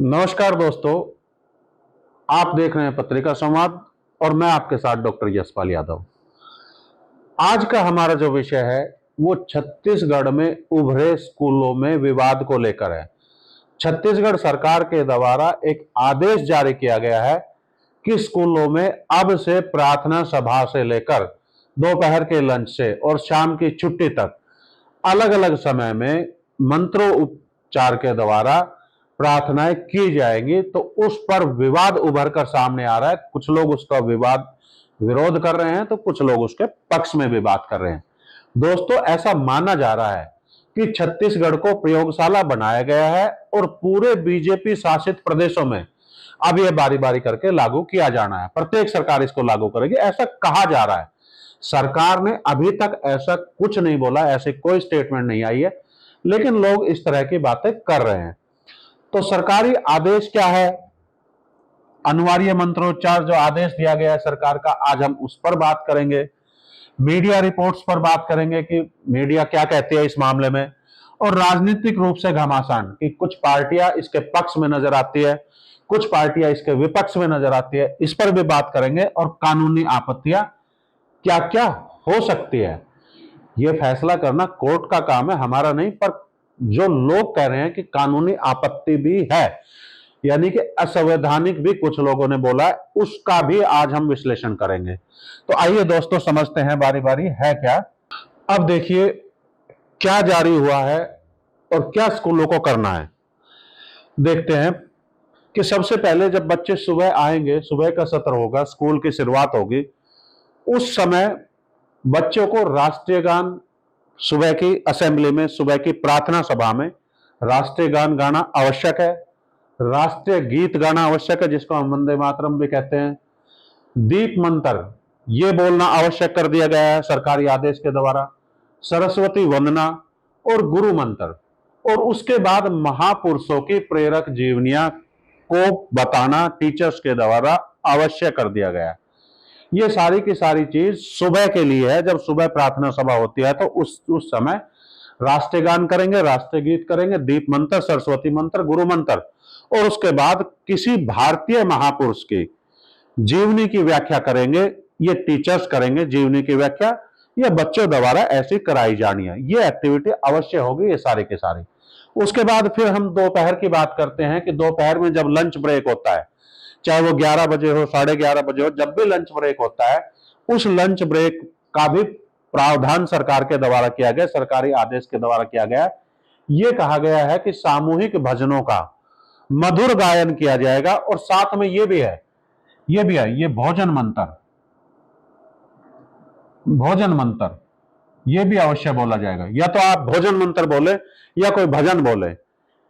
नमस्कार दोस्तों, आप देख रहे हैं पत्रिका संवाद और मैं आपके साथ डॉक्टर यशपाल यादव। आज का हमारा जो विषय है वो छत्तीसगढ़ में उभरे स्कूलों में विवाद को लेकर है। छत्तीसगढ़ सरकार के द्वारा एक आदेश जारी किया गया है कि स्कूलों में अब से प्रार्थना सभा से लेकर दोपहर के लंच से और शाम की छुट्टी तक अलग अलग समय में मंत्रोच्चार के द्वारा प्रार्थनाएं की जाएंगी। तो उस पर विवाद उभर कर सामने आ रहा है। कुछ लोग उसका विरोध कर रहे हैं तो कुछ लोग उसके पक्ष में भी बात कर रहे हैं। दोस्तों, ऐसा माना जा रहा है कि छत्तीसगढ़ को प्रयोगशाला बनाया गया है और पूरे बीजेपी शासित प्रदेशों में अब यह बारी बारी करके लागू किया जाना है। प्रत्येक सरकार इसको लागू करेगी, ऐसा कहा जा रहा है। सरकार ने अभी तक ऐसा कुछ नहीं बोला, ऐसे कोई स्टेटमेंट नहीं आई है, लेकिन लोग इस तरह की बातें कर रहे हैं। तो सरकारी आदेश क्या है, अनिवार्य मंत्रोच्चार जो आदेश दिया गया है सरकार का, आज हम उस पर बात करेंगे। मीडिया रिपोर्ट्स पर बात करेंगे कि मीडिया क्या कहती है इस मामले में, और राजनीतिक रूप से घमासान कि कुछ पार्टियां इसके पक्ष में नजर आती है, कुछ पार्टियां इसके विपक्ष में नजर आती है, इस पर भी बात करेंगे। और कानूनी आपत्तियां क्या क्या हो सकती है, यह फैसला करना कोर्ट का काम है, हमारा नहीं। पर जो लोग कह रहे हैं कि कानूनी आपत्ति भी है, यानी कि असंवैधानिक भी कुछ लोगों ने बोला है, उसका भी आज हम विश्लेषण करेंगे। तो आइए दोस्तों, समझते हैं बारी बारी है क्या। अब देखिए क्या जारी हुआ है और क्या स्कूलों को करना है। देखते हैं कि सबसे पहले जब बच्चे सुबह आएंगे, सुबह का सत्र होगा, स्कूल की शुरुआत होगी, उस समय बच्चों को राष्ट्रीय गान, सुबह की असेंबली में, सुबह की प्रार्थना सभा में राष्ट्रीय गान गाना आवश्यक है, राष्ट्रीय गीत गाना आवश्यक है जिसको हम वंदे मातरम भी कहते हैं, दीप मंत्र ये बोलना आवश्यक कर दिया गया है सरकारी आदेश के द्वारा, सरस्वती वंदना और गुरु मंत्र, और उसके बाद महापुरुषों की प्रेरक जीवनियां को बताना टीचर्स के द्वारा आवश्यक कर दिया गया है। ये सारी की सारी चीज सुबह के लिए है। जब सुबह प्रार्थना सभा होती है तो उस समय राष्ट्रीय गान करेंगे, राष्ट्रीय गीत करेंगे, दीप मंत्र, सरस्वती मंत्र, गुरु मंत्र, और उसके बाद किसी भारतीय महापुरुष की जीवनी की व्याख्या करेंगे। ये टीचर्स करेंगे जीवनी की व्याख्या, ये बच्चों द्वारा ऐसी कराई जानी है। ये एक्टिविटी अवश्य होगी, ये सारी की सारी। उसके बाद फिर हम दोपहर की बात करते हैं कि दोपहर में जब लंच ब्रेक होता है, चाहे वो 11 बजे हो, 11:30 बजे हो, जब भी लंच ब्रेक होता है, उस लंच ब्रेक का भी प्रावधान सरकार के द्वारा किया गया, सरकारी आदेश के द्वारा किया गया। ये कहा गया है कि सामूहिक भजनों का मधुर गायन किया जाएगा, और साथ में ये भोजन मंत्र, ये भी अवश्य बोला जाएगा। या तो आप भोजन मंत्र बोले या कोई भजन बोले,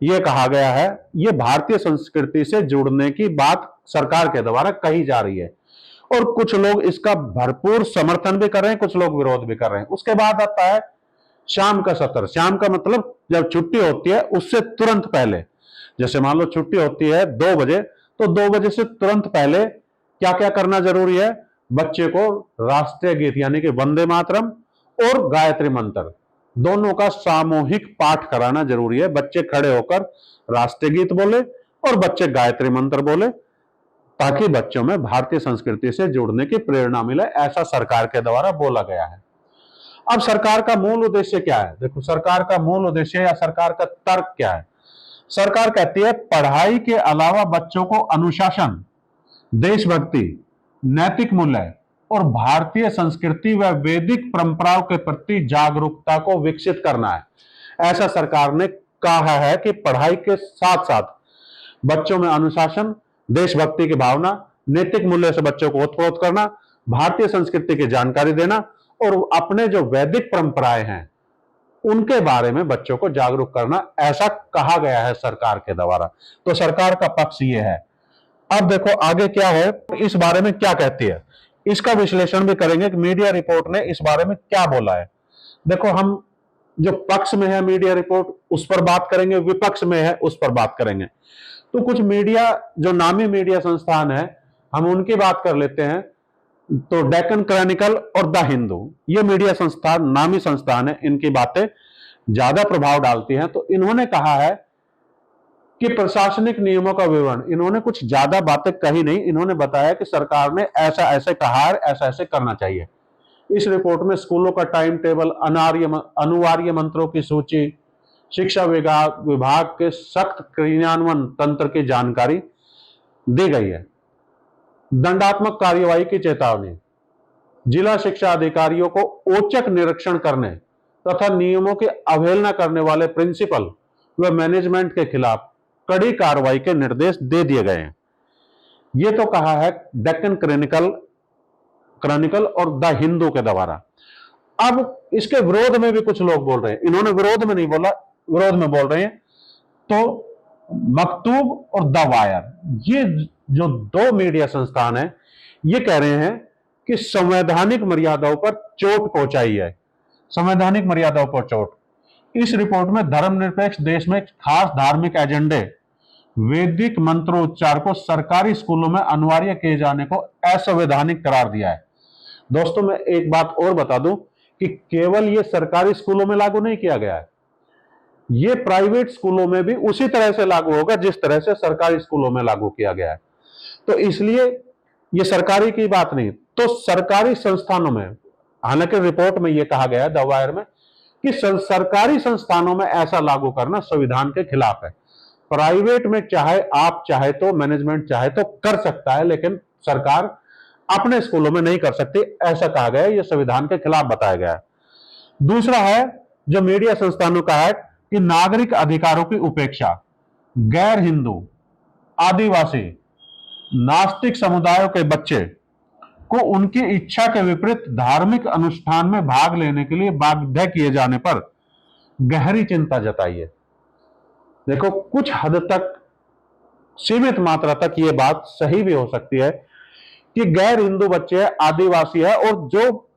ये कहा गया है। ये भारतीय संस्कृति से जुड़ने की बात सरकार के द्वारा कही जा रही है, और कुछ लोग इसका भरपूर समर्थन भी कर रहे हैं, कुछ लोग विरोध भी कर रहे हैं। उसके बाद आता है शाम का सत्र। शाम का मतलब जब छुट्टी होती है उससे तुरंत पहले, जैसे मान लो छुट्टी होती है 2 बजे, तो 2 बजे से तुरंत पहले क्या क्या करना जरूरी है, बच्चे को राष्ट्रीय गीत यानी कि वंदे मातरम और गायत्री मंत्र दोनों का सामूहिक पाठ कराना जरूरी है। बच्चे खड़े होकर राष्ट्रीय गीत बोले और बच्चे गायत्री मंत्र बोले, ताकि बच्चों में भारतीय संस्कृति से जुड़ने की प्रेरणा मिले, ऐसा सरकार के द्वारा बोला गया है। अब सरकार का मूल उद्देश्य क्या है? देखो, सरकार का मूल उद्देश्य या सरकार का तर्क क्या है? सरकार कहती है पढ़ाई के अलावा बच्चों को अनुशासन, देशभक्ति, नैतिक मूल्य और भारतीय संस्कृति व वैदिक परंपराओं के प्रति जागरूकता को विकसित करना है। ऐसा सरकार ने कहा है कि पढ़ाई के साथ साथ बच्चों में अनुशासन, देशभक्ति की भावना, नैतिक मूल्य से बच्चों को ओतप्रोत करना, भारतीय संस्कृति की जानकारी देना, और अपने जो वैदिक परंपराएं हैं उनके बारे में बच्चों को जागरूक करना, ऐसा कहा गया है सरकार के द्वारा। तो सरकार का पक्ष ये है। अब देखो आगे क्या है, इस बारे में क्या कहती है, इसका विश्लेषण भी करेंगे कि मीडिया रिपोर्ट ने इस बारे में क्या बोला है। देखो, हम जो पक्ष में है मीडिया रिपोर्ट उस पर बात करेंगे, विपक्ष में है उस पर बात करेंगे। तो कुछ मीडिया, जो नामी मीडिया संस्थान है, हम उनकी बात कर लेते हैं। तो डेक्कन क्रॉनिकल और द हिंदू, ये मीडिया संस्थान नामी संस्थान है, इनकी बातें ज्यादा प्रभाव डालती हैं। तो इन्होंने कहा है कि प्रशासनिक नियमों का विवरण, इन्होंने कुछ ज्यादा बातें कही नहीं, इन्होंने बताया कि सरकार ने ऐसा ऐसे कहा है, ऐसा ऐसे करना चाहिए। इस रिपोर्ट में स्कूलों का टाइम टेबल, अनिवार्य मंत्रों की सूची, शिक्षा विभाग के सख्त क्रियान्वयन तंत्र की जानकारी दी गई है। दंडात्मक कार्यवाही की चेतावनी, जिला शिक्षा अधिकारियों को औचक निरीक्षण करने तथा नियमों की अवहेलना करने वाले प्रिंसिपल व मैनेजमेंट के खिलाफ कड़ी कार्रवाई के निर्देश दे दिए गए हैं। यह तो कहा है डेक्कन क्रॉनिकल और द हिंदू के द्वारा। अब इसके विरोध में भी कुछ लोग बोल रहे हैं, इन्होंने विरोध में नहीं बोला, विरोध में बोल रहे हैं। तो मकतूब और द वायर, ये जो दो मीडिया संस्थान है, ये कह रहे हैं कि संवैधानिक मर्यादाओं पर चोट पहुंचाई है, संवैधानिक मर्यादाओं पर चोट। इस रिपोर्ट में धर्मनिरपेक्ष देश में खास धार्मिक एजेंडे, वैदिक मंत्रोच्चार को सरकारी स्कूलों में अनिवार्य किए जाने को असंवैधानिक करार दिया है। दोस्तों, मैं एक बात और बता दूं कि केवल ये सरकारी स्कूलों में लागू नहीं किया गया है, ये प्राइवेट स्कूलों में भी उसी तरह से लागू होगा जिस तरह से सरकारी स्कूलों में लागू किया गया है। तो इसलिए ये सरकारी की बात नहीं, तो सरकारी संस्थानों में, हालांकि रिपोर्ट में यह कहा गया है द वायर में कि सरकारी संस्थानों में ऐसा लागू करना संविधान के खिलाफ है। प्राइवेट में चाहे आप चाहे तो, मैनेजमेंट चाहे तो कर सकता है, लेकिन सरकार अपने स्कूलों में नहीं कर सकती, ऐसा कहा गया है, यह संविधान के खिलाफ बताया गया है। दूसरा है जो मीडिया संस्थानों का है कि नागरिक अधिकारों की उपेक्षा, गैर हिंदू, आदिवासी, नास्तिक समुदायों के बच्चे को उनकी इच्छा के विपरीत धार्मिक अनुष्ठान में भाग लेने के लिए बाध्य किए जाने पर गहरी चिंता जताई है। देखो, कुछ हद तक, सीमित मात्रा तक ये बात सही भी हो सकती है कि गैर हिंदू बच्चे, आदिवासी है और जो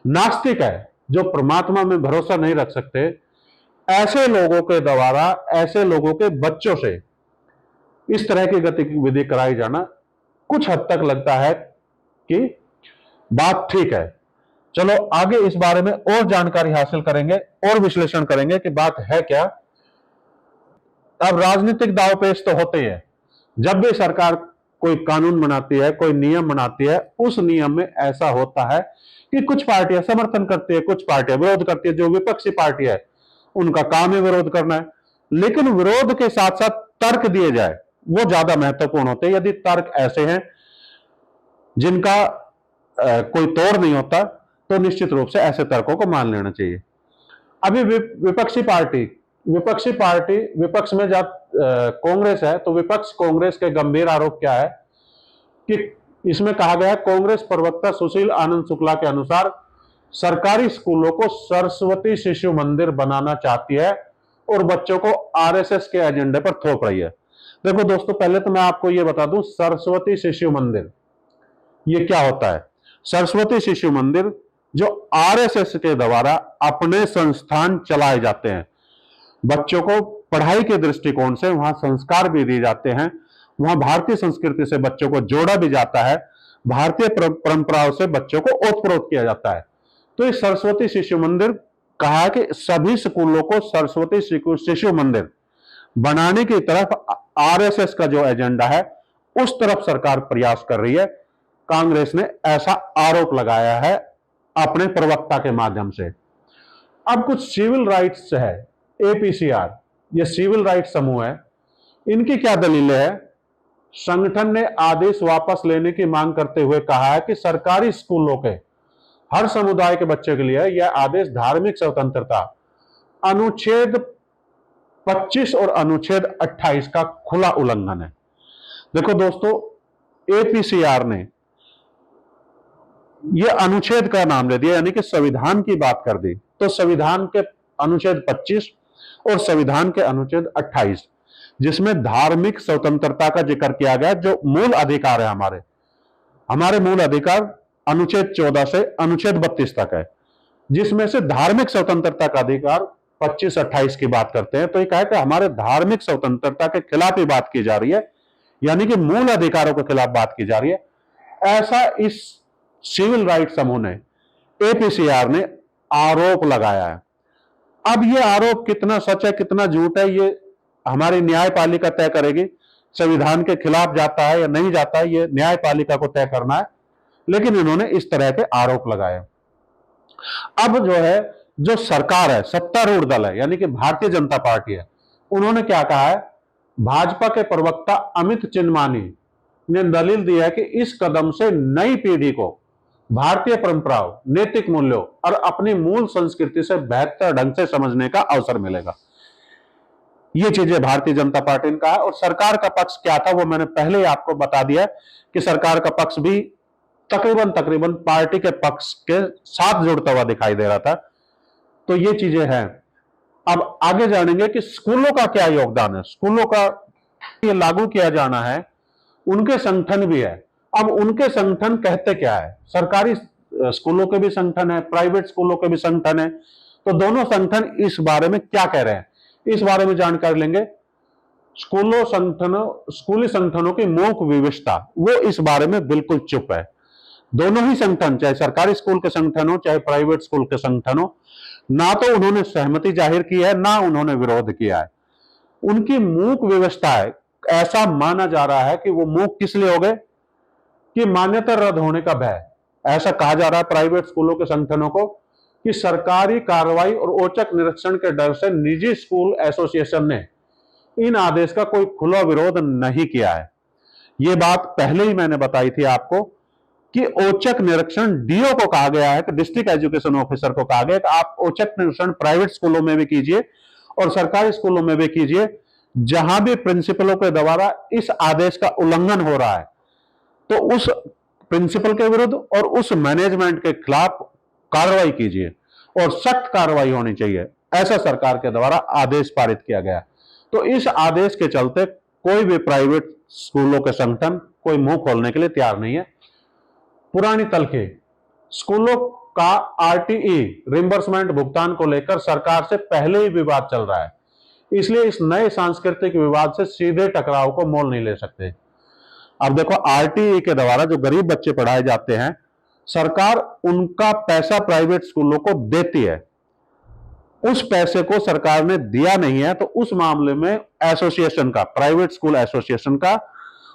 नास्तिक है, जो परमात्मा में भरोसा नहीं रख सकते, ऐसे लोगों के द्वारा, ऐसे लोगों के बच्चों से इस तरह की गतिविधि कराई जाना कुछ हद तक लगता है कि बात ठीक है। चलो आगे इस बारे में और जानकारी हासिल करेंगे और विश्लेषण करेंगे कि बात है क्या। अब राजनीतिक दांवपेच तो होते ही है, जब भी सरकार कोई कानून बनाती है, कोई नियम बनाती है, उस नियम में ऐसा होता है कि कुछ पार्टियां समर्थन करती है, कुछ पार्टियां विरोध करती है। जो विपक्षी पार्टी है उनका काम ही विरोध करना है, लेकिन विरोध के साथ साथ तर्क दिए जाए वो ज्यादा महत्वपूर्ण होते हैं। यदि तर्क ऐसे हैं जिनका कोई तोड़ नहीं होता तो निश्चित रूप से ऐसे तर्कों को मान लेना चाहिए। अभी विपक्ष में जब कांग्रेस है, तो विपक्ष कांग्रेस के गंभीर आरोप क्या है कि इसमें कहा गया है, कांग्रेस प्रवक्ता सुशील आनंद शुक्ला के अनुसार सरकारी स्कूलों को सरस्वती शिशु मंदिर बनाना चाहती है और बच्चों को आरएसएस के एजेंडे पर थोप रही है। देखो दोस्तों, पहले तो मैं आपको यह बता दूं, सरस्वती शिशु मंदिर ये क्या होता है। सरस्वती शिशु मंदिर जो आरएसएस के द्वारा अपने संस्थान चलाए जाते हैं, बच्चों को पढ़ाई के दृष्टिकोण से वहां संस्कार भी दिए जाते हैं, वहां भारतीय संस्कृति से बच्चों को जोड़ा भी जाता है, भारतीय परंपराओं से बच्चों को ओतप्रोत किया जाता है। तो इस सरस्वती शिशु मंदिर कहा कि सभी स्कूलों को सरस्वती शिशु मंदिर बनाने की तरफ आरएसएस का जो एजेंडा है उस तरफ सरकार प्रयास कर रही है। कांग्रेस ने ऐसा आरोप लगाया है अपने प्रवक्ता के माध्यम से। अब कुछ सिविल राइट्स है, एपीसीआर, ये सिविल राइट्स समूह है, इनकी क्या दलीलें है। संगठन ने आदेश वापस लेने की मांग करते हुए कहा है कि सरकारी स्कूलों के हर समुदाय के बच्चे के लिए यह आदेश धार्मिक स्वतंत्रता, अनुच्छेद 25 और अनुच्छेद 28 का खुला उल्लंघन है। देखो दोस्तों, एपीसीआर ने यह अनुच्छेद का नाम ले दिया, यानी कि संविधान की बात कर दी। तो संविधान के अनुच्छेद 25 और संविधान के अनुच्छेद 28, जिसमें धार्मिक स्वतंत्रता का जिक्र किया गया, जो मूल अधिकार है हमारे मूल अधिकार अनुच्छेद 14 से अनुच्छेद 32 तक है, जिसमें से धार्मिक स्वतंत्रता का अधिकार 25-28 की बात करते हैं। तो ये कहा कि हमारे धार्मिक स्वतंत्रता के खिलाफ ही बात की जा रही है, यानी कि मूल अधिकारों के खिलाफ बात की जा रही है। ऐसा इस सिविल राइट समूह ने, एपीसीआर ने आरोप लगाया है। अब यह आरोप कितना सच है कितना झूठ है, ये हमारी न्यायपालिका तय करेगी, संविधान के खिलाफ जाता है या नहीं जाता है, ये न्यायपालिका को तय करना है। लेकिन इन्होंने इस तरह के आरोप लगाए। अब जो है, जो सरकार है, सत्तारूढ़ दल है, यानी कि भारतीय जनता पार्टी है, उन्होंने क्या कहा है, भाजपा के प्रवक्ता अमित चिन्मानी ने दलील दी है कि इस कदम से नई पीढ़ी को भारतीय परंपराओं, नैतिक मूल्यों और अपनी मूल संस्कृति से बेहतर ढंग से समझने का अवसर मिलेगा। ये चीजें भारतीय जनता पार्टी ने कहा। और सरकार का पक्ष क्या था वो मैंने पहले ही आपको बता दिया कि सरकार का पक्ष भी तकरीबन पार्टी के पक्ष के साथ जुड़ता हुआ दिखाई दे रहा था। तो ये चीजें हैं। अब आगे जानेंगे कि स्कूलों का क्या योगदान है। स्कूलों का ये लागू किया जाना है, उनके संगठन भी है। अब उनके संगठन कहते क्या है, सरकारी स्कूलों के भी संगठन है, प्राइवेट स्कूलों के भी संगठन है। तो दोनों संगठन इस बारे में क्या कह रहे हैं, इस बारे में जानकारी लेंगे। स्कूली संगठनों की मूक विवशता, वो इस बारे में बिल्कुल चुप है। दोनों ही संगठन, चाहे सरकारी स्कूल के संगठन हो चाहे प्राइवेट स्कूल के संगठन हो, ना तो उन्होंने सहमति जाहिर की है ना उन्होंने विरोध किया है। उनकी मूक व्यवस्था है। ऐसा माना जा रहा है कि वो मूक किस लिए हो गए कि मान्यता रद्द होने का भय। ऐसा कहा जा रहा है प्राइवेट स्कूलों के संगठनों को कि सरकारी कार्रवाई और औचक निरीक्षण के डर से निजी स्कूल एसोसिएशन ने इन आदेश का कोई खुला विरोध नहीं किया है। यह बात पहले ही मैंने बताई थी आपको कि औचक निरीक्षण डीओ को कहा गया है, कि डिस्ट्रिक्ट एजुकेशन ऑफिसर को कहा गया कि आप औचक निरीक्षण प्राइवेट स्कूलों में भी कीजिए और सरकारी स्कूलों में भी कीजिए। जहां भी प्रिंसिपलों के द्वारा इस आदेश का उल्लंघन हो रहा है तो उस प्रिंसिपल के विरुद्ध और उस मैनेजमेंट के खिलाफ कार्रवाई कीजिए और सख्त कार्रवाई होनी चाहिए। ऐसा सरकार के द्वारा आदेश पारित किया गया। तो इस आदेश के चलते कोई भी प्राइवेट स्कूलों के संगठन कोई मुंह खोलने के लिए तैयार नहीं है। पुरानी तलखी, स्कूलों का आरटीई रिम्बर्समेंट भुगतान को लेकर सरकार से पहले ही विवाद चल रहा है, इसलिए इस नए सांस्कृतिक विवाद से सीधे टकराव को मोल नहीं ले सकते। अब देखो, आरटीई के द्वारा जो गरीब बच्चे पढ़ाए जाते हैं, सरकार उनका पैसा प्राइवेट स्कूलों को देती है। उस पैसे को सरकार ने दिया नहीं है, तो उस मामले में एसोसिएशन का, प्राइवेट स्कूल एसोसिएशन का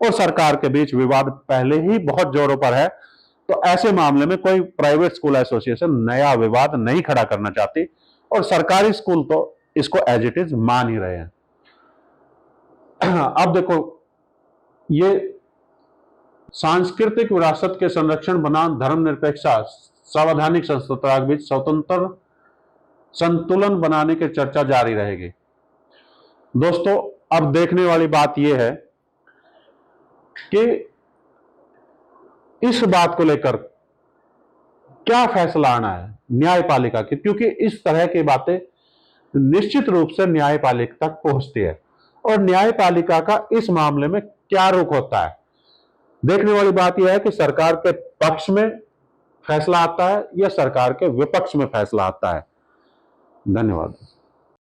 और सरकार के बीच विवाद पहले ही बहुत जोरों पर है। तो ऐसे मामले में कोई प्राइवेट स्कूल एसोसिएशन नया विवाद नहीं खड़ा करना चाहती और सरकारी स्कूल तो इसको एज इट इज मान ही रहे हैं। अब देखो, ये सांस्कृतिक विरासत के संरक्षण बनाम धर्मनिरपेक्षता संवैधानिक स्वतंत्रता के बीच स्वतंत्र संतुलन बनाने की चर्चा जारी रहेगी। दोस्तों, अब देखने वाली बात यह है कि इस बात को लेकर क्या फैसला आना है न्यायपालिका की, क्योंकि इस तरह की बातें निश्चित रूप से न्यायपालिका तक पहुंचती है और न्यायपालिका का इस मामले में क्या रुख होता है। देखने वाली बात यह है कि सरकार के पक्ष में फैसला आता है या सरकार के विपक्ष में फैसला आता है। धन्यवाद।